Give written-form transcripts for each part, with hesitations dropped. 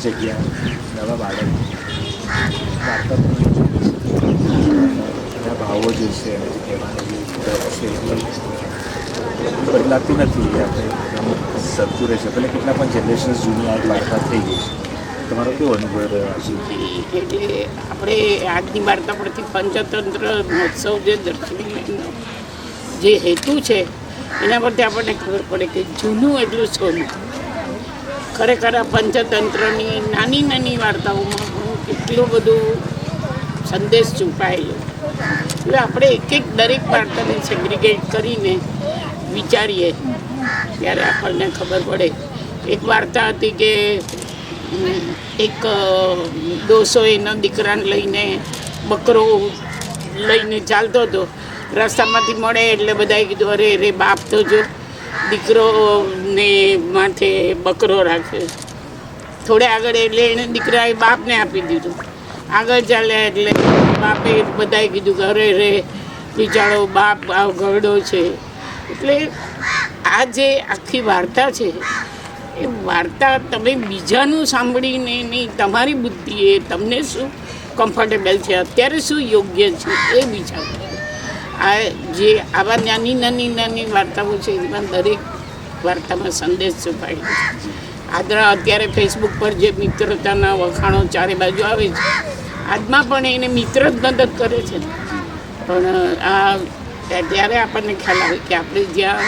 જગ્યા નવા બાળક વાર્તા એના ભાવો જે છે એને જે કહેવાની જે છે એ બદલાતી નથી. આપણે અમુક સરખું રહે છે. ભલે કેટલા પણ જનરેશન્સ જૂની આ એક વાર્તા થઈ ગઈ છે. તમારો કેવો અનુભવ રહ્યો છે? એટલે આપણે આજની વાર્તા પરથી પંચતંત્ર મહોત્સવ જે દર્શનીનો જે હેતુ છે એના પરથી આપણને ખબર પડે કે જૂનું એટલું સોનું. ખરેખર આ પંચતંત્રની નાની નાની વાર્તાઓમાં પણ કેટલું બધું સંદેશ છુપાયેલો. એટલે આપણે એક એક દરેક વાર્તાને સેગ્રિગેટ કરીને વિચારીએ ત્યારે આપણને ખબર પડે. એક વાર્તા હતી કે એક ડોસો એના દીકરાને લઈને બકરો લઈને ચાલતો હતો. રસ્તામાંથી મળે એટલે બધાએ કીધું અરે રે બાપ તો જો દીકરોને માથે બકરો રાખે. થોડે આગળ એટલે એણે દીકરાએ બાપને આપી દીધું. આગળ ચાલ્યા એટલે બાપે બધાએ કીધું કે અરે રે બિચારો બાપ આ ઘરડો છે. એટલે આ જે આખી વાર્તા છે એ વાર્તા તમે બીજાનું સાંભળીને નહીં, તમારી બુદ્ધિએ તમને શું કમ્ફર્ટેબલ છે, અત્યારે શું યોગ્ય છે એ વિચારો. આ જે આવા નાની નાની નાની વાર્તાઓ છે એમાં દરેક વાર્તામાં સંદેશ છુપાયેલો છે. અત્યારે ફેસબુક પર જે મિત્રતાના વખાણો ચારે બાજુ આવે છે, આજમાં પણ એને મિત્ર જ મદદ કરે છે. પણ આ ત્યારે આપણને ખ્યાલ આવે કે આપણે જ્યાં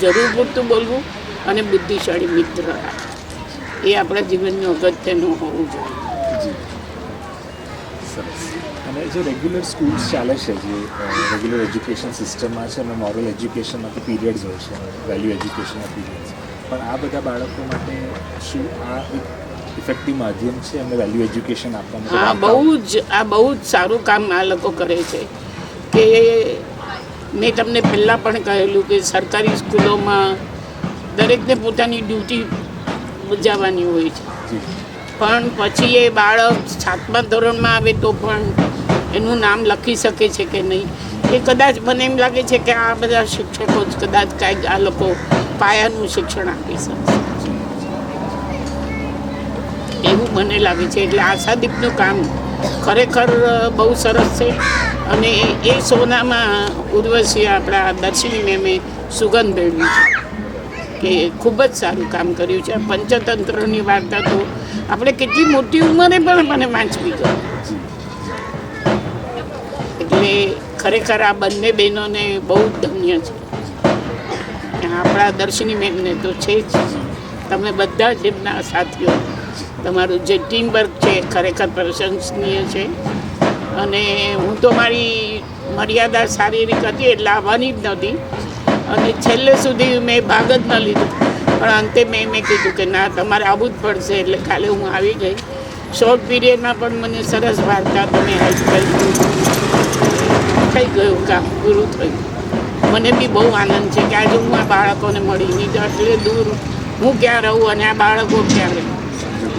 જરૂર પૂરતું બોલવું અને બુદ્ધિશાળી મિત્ર એ આપણા જીવનનું અગત્યનું હોવું જોઈએ. સરસ. અને જે રેગ્યુલર સ્કૂલ્સ ચાલે છે, જે રેગ્યુલર એજ્યુકેશન સિસ્ટમમાં છે, અને મોરલ એજ્યુકેશનમાંથી પીરિયડ્સ હોય છે, વેલ્યુ એજ્યુકેશનના પીરિયડ્સ, પણ આ બધા બાળકો માટે શું આ એક ઇફેક્ટિવ માધ્યમ છે એમને વેલ્યુ એજ્યુકેશન આપવા માટે? બહુ જ સારું કામ આ લોકો કરે છે. કે મેં તમને પહેલાં પણ કહેલું કે સરકારી સ્કૂલોમાં દરેકને પોતાની ડ્યુટી બજાવવાની હોય છે, પણ પછી એ બાળક 7મા ધોરણમાં આવે તો પણ એનું નામ લખી શકે છે કે નહીં એ કદાચ મને એમ લાગે છે કે આ બધા શિક્ષકો જ કદાચ કાંઈક આ લોકો પાયાનું શિક્ષણ આપી શકશે એવું મને લાગે છે. એટલે આશાદીપનું કામ ખરેખર બહુ સરસ છે. અને એ સોનામાં ઉર્વશી આપણા દર્શિની મેમે સુગંધ ભેળવી છે કે ખૂબ જ સારું કામ કર્યું છે. પંચતંત્રની વાર્તા તો આપણે કેટલી મોટી ઉંમરે પણ મને વાંચવી ગઈ. એટલે ખરેખર આ બંને બહેનોને બહુ જ ધન્ય છે. આપણા દર્શિની મેમને તો છે જ. તમે બધા જ એમના સાથીઓ, તમારું જે ટીમ વર્ક છે ખરેખર પ્રશંસનીય છે. અને હું તો મારી મર્યાદા શારીરિક હતી એટલે આવવાની જ નહોતી, અને છેલ્લે સુધી મેં ભાગ જ ન લીધો. પણ અંતે મેં કીધું કે ના, તમારે આવવું જ પડશે. એટલે કાલે હું આવી ગઈ. શોર્ટ પીરિયડમાં પણ મને સરસ વાર્તા તમે હેલ્પ કરી. થઈ ગયું કામ, પૂરું થયું. મને બી બહુ આનંદ છે કે આજે હું આ બાળકોને મળી. નહીં તો એટલે દૂર હું ક્યાં રહું અને આ બાળકો ક્યાં રહે.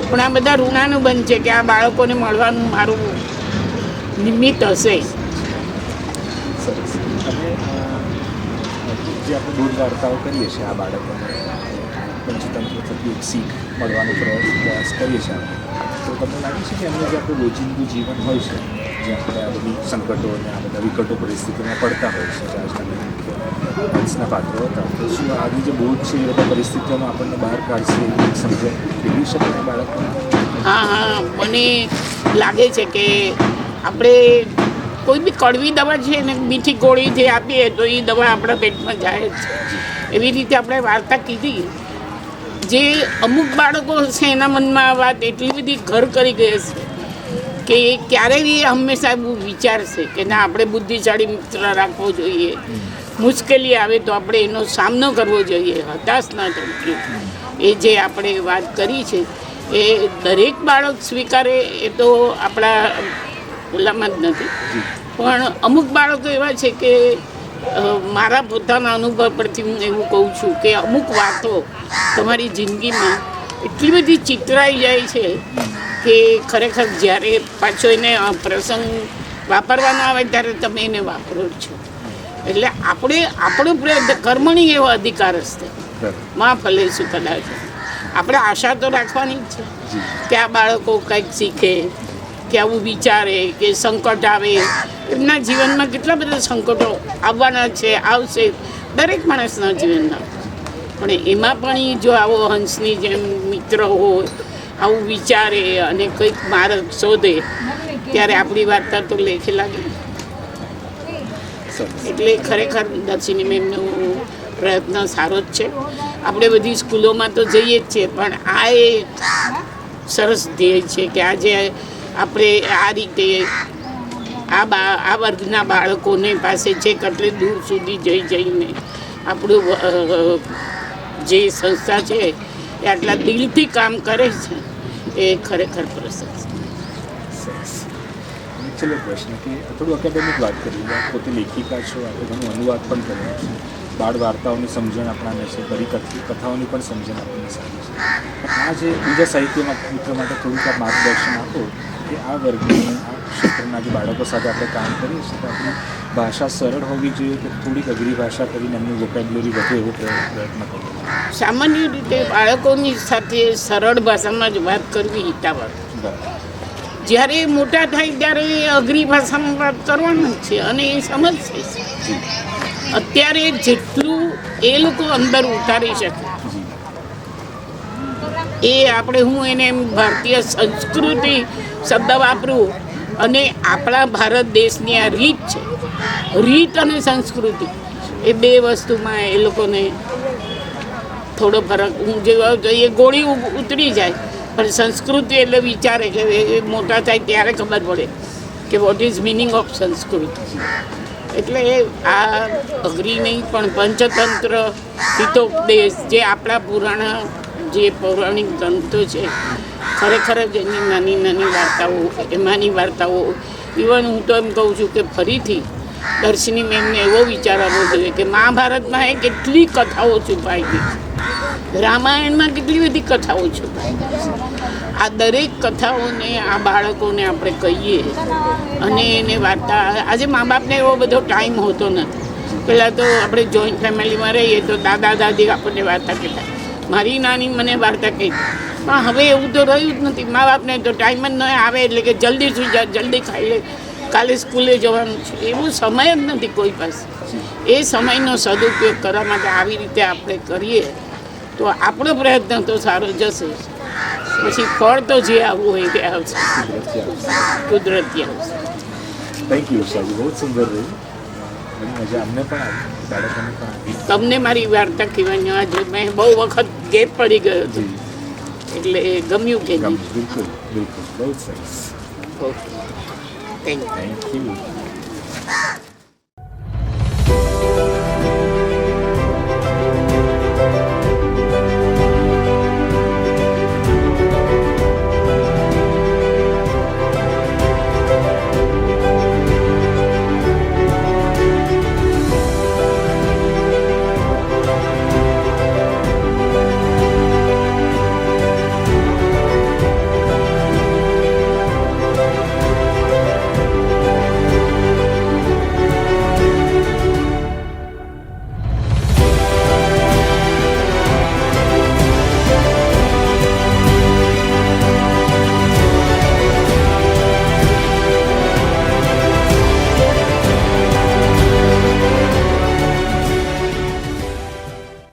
પણ આ બધા ઋણાનુબંધ છે કે આ બાળકોને મળવાનું મારું નિમિત્ત હશે. સરસ. અને જે આપણે દૂર વાર્તાઓ કરીએ છીએ આ બાળકોને પંચતંત્ર થકી એક શીખ મળવાનો પ્રયાસ કરીએ છીએ, તો તમને લાગે છે કે એમનું જે આપણું રોજિંદુ જીવન હોય છે, જે આપણે આ બધી સંકટો અને આ બધા વિકટો પરિસ્થિતિમાં પડતા હોય છે, આજના હંસના પાત્રો હતા, તો શું આવી જે બોધ છે એ બધા પરિસ્થિતિઓમાં આપણને બહાર કાઢશે એવી સમજણ મેળવી શકે ને બાળકોને? હા, મને લાગે છે કે આપણે કોઈ બી કડવી દવા છે ને મીઠી ગોળી જે આપીએ તો એ દવા આપણા પેટમાં જાય જ છે. એવી રીતે આપણે વાર્તા કીધી. જે અમુક બાળકો છે એના મનમાં આ વાત એટલી બધી ઘર કરી ગઈ છે કે ક્યારેય એ હંમેશા એવું વિચારશે કે ના, આપણે બુદ્ધિશાળી મિત્ર રાખવો જોઈએ. મુશ્કેલી આવે તો આપણે એનો સામનો કરવો જોઈએ, હતાશ ન થવું જોઈએ. એ જે આપણે વાત કરી છે એ દરેક બાળક સ્વીકારે એ તો આપણા ઓલામાં જ નથી. પણ અમુક બાળકો એવા છે કે મારા પોતાના અનુભવ પરથી હું એવું કહું છું કે અમુક વાતો તમારી જિંદગીમાં એટલી બધી ચિતરાઈ જાય છે કે ખરેખર જ્યારે પાછો એને પ્રસંગ વાપરવાનો આવે ત્યારે તમે એને વાપરો જ છો. એટલે આપણો કર્મણી એવો અધિકાર હશે માં ફલે શું કદાચ. આપણે આશા તો રાખવાની જ છે કે આ બાળકો કંઈક શીખે, કે આવું વિચારે, કે સંકટ આવે. એમના જીવનમાં કેટલા બધા સંકટો આવવાના છે, આવશે દરેક માણસના જીવનમાં. પણ એમાં પણ એ જો આવો હંસની જેમ મિત્ર હોય, આવું વિચારે અને કંઈક માર્ગ શોધે, ત્યારે આપણી વાર્તા તો લેખે લાગે. એટલે ખરેખર દર્શિની મેમનો પ્રયત્ન સારો જ છે. આપણે બધી સ્કૂલોમાં તો જઈએ જ છીએ, પણ આ એક સરસ ધ્યેય છે કે આજે આપણે આ રીતે આ વર્ગના બાળકોને પાસે છે કેટલે દૂર સુધી જઈને આપણું જે સંસ્થા છે એ આટલા દિલથી કામ કરે છે, એ ખરેખર પ્રશંસા. છેલ્લો પ્રશ્ન કે થોડું એકેડેમિક વાત કરીએ. પોતે લેખિકા છો, આપણે ઘણું અનુવાદ પણ કર્યો છે. બાળ વાર્તાઓની સમજણ આપણાને છે, કથાઓની પણ સમજણ આપણને સારી છે. આ જે બીજા સાહિત્યના મિત્ર માટે થોડુંક આ માર્ગદર્શન આપો કે આ વર્ગની આ ક્ષેત્રના જે બાળકો સાથે આપણે કામ કરીએ છીએ તો આપણી ભાષા સરળ હોવી જોઈએ કે થોડીક અઘરી ભાષા કરીને એમની વોકેબ્યુલરી વધે એવો પ્રયત્ન કરવો. સામાન્ય રીતે બાળકોની સાથે સરળ ભાષામાં જ વાત કરવી હિતાવહ. જ્યારે મોટા થાય ત્યારે અઘરી ભાષામાં વાત કરવાનું છે અને એ સમજશે. અત્યારે જેટલું એ લોકો અંદર ઉતારી શકે એ આપણે, હું એને એમ ભારતીય સંસ્કૃતિ શબ્દ વાપરું, અને આપણા ભારત દેશની આ રીત છે, રીત અને સંસ્કૃતિ એ બે વસ્તુમાં એ લોકોને થોડો ફરક. હું જેવા એ ગોળી ઉતરી જાય, પણ સંસ્કૃતિ એટલે વિચારે કે એ મોટા થાય ત્યારે ખબર પડે કે વોટ ઇઝ મિનિંગ ઓફ સંસ્કૃતિ. એટલે આ અઘરી નહીં, પણ પંચતંત્ર, હિતોપદેશ જે આપણા પુરાણા જે પૌરાણિક ગ્રંથો છે, ખરેખર જ એની નાની નાની વાર્તાઓ, એમાંની વાર્તાઓ. ઇવન હું તો એમ કહું છું કે ફરીથી દર્શિની મેમને એવો વિચાર આવવો જોઈએ કે મહાભારતમાં એ કેટલી કથાઓ છુપાઈ ગઈ, રામાયણમાં કેટલી બધી કથાઓ છુપાઈ ગઈ. આ દરેક કથાઓને આ બાળકોને આપણે કહીએ અને એને વાર્તા. આજે મા બાપને એવો બધો ટાઈમ હોતો નથી. પહેલાં તો આપણે જોઈન્ટ ફેમિલીમાં રહીએ તો દાદા દાદી આપણને વાર્તા કહેતા, મારી નાની મને વાર્તા કહી. પણ હવે એવું તો રહ્યું જ નથી. મા બાપને તો ટાઈમ જ ન આવે એટલે કે જલ્દી સુઈ જાય, જલ્દી ખાઈ લે, કાલે સ્કૂલે જવાનું છે, એવું સમય જ નથી કોઈ પાસે. એ સમયનો સદુપયોગ કરવા માટે આવી રીતે આપણે કરીએ તો આપણો પ્રયત્ન તો સારો જશે. પછી ફળ તો જે આવવું હોય તે આવશે, કુદરતી આવશે. થેન્ક યુ સાહેબ, બહુ સુંદર રહ્યું. ઘણી મજા અમને પણ આવી, બાળકોને પણ આવી. તમને મારી વાર્તા કહેવાની આજે મેં બહુ વખત ગેપ પડી ગયો હતો, એટલે ગમ્યું કે નહીં? બિલકુલ બિલકુલ, બહુ સરસ. Okay, thank you. Thank you.